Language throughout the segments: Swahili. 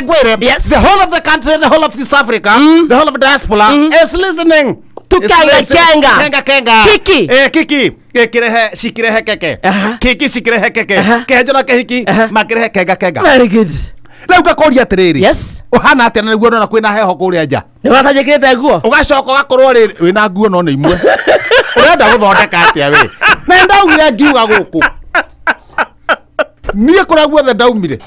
ngwire. Yes. The whole of the country, the whole of South Africa, the whole of diaspora is listening. To Kenga. Kenga. Kiki. Kiki. Shikirehe keke. Kiki shikirehe keke. Kehejona kehiki. Makirehe kenga. Very good. Leo gakoria atiriri. Yes. Uhana atia na guo na kwina heho kuria nja. Ni watajikirete nguo. Ugacoka gakorwo ri wina nguo no imwe. Urenda guthondeka atia we. Na ndaugire ngiuga guku. Nie kura guothe ndaumire.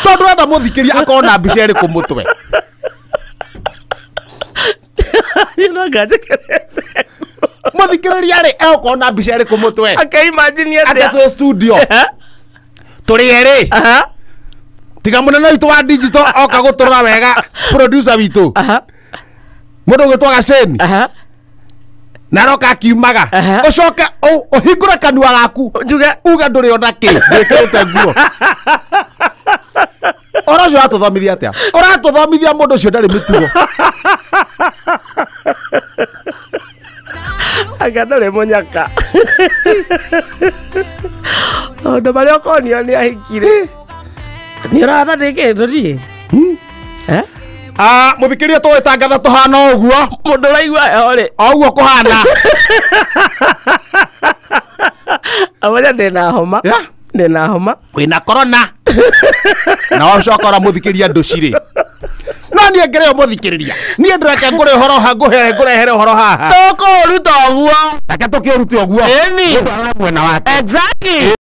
Tondu enda muthikiria akona mbica iri kumutwe. Muthikiriria ri ekona mbica iri kumutwe. Okay, imagine atia tu studio. Turi eri. Tiga munene witu wa digital oka guturura wega producer witu. Mundu gwitwa Gaceni. Na roka akiumaga. Ucoke uhingura kanua gaku. Uga nduri ona ki. Ndikirite nguo. Ora cio atuthomithia atia. Uratuthomithia mundu cio ndari mitugo. Anga ndore munyaka. Ndo maria konio ni ahikire. Ni rada ndike ndori. Muthikiria twitangatha tuhana uguo. Mundu raigua ori. Oguo kuhana. Abanya ndina homa. Ndina homa. Wina corona. Na ucokora muthikiria nduciri. No nie ngere muthikiriria. Nie ndireke ngure horo ha ngurehere horo haha. Toko ruta oguo. Taka tukiruta oguo. Eni. Mwena wake. Exactly.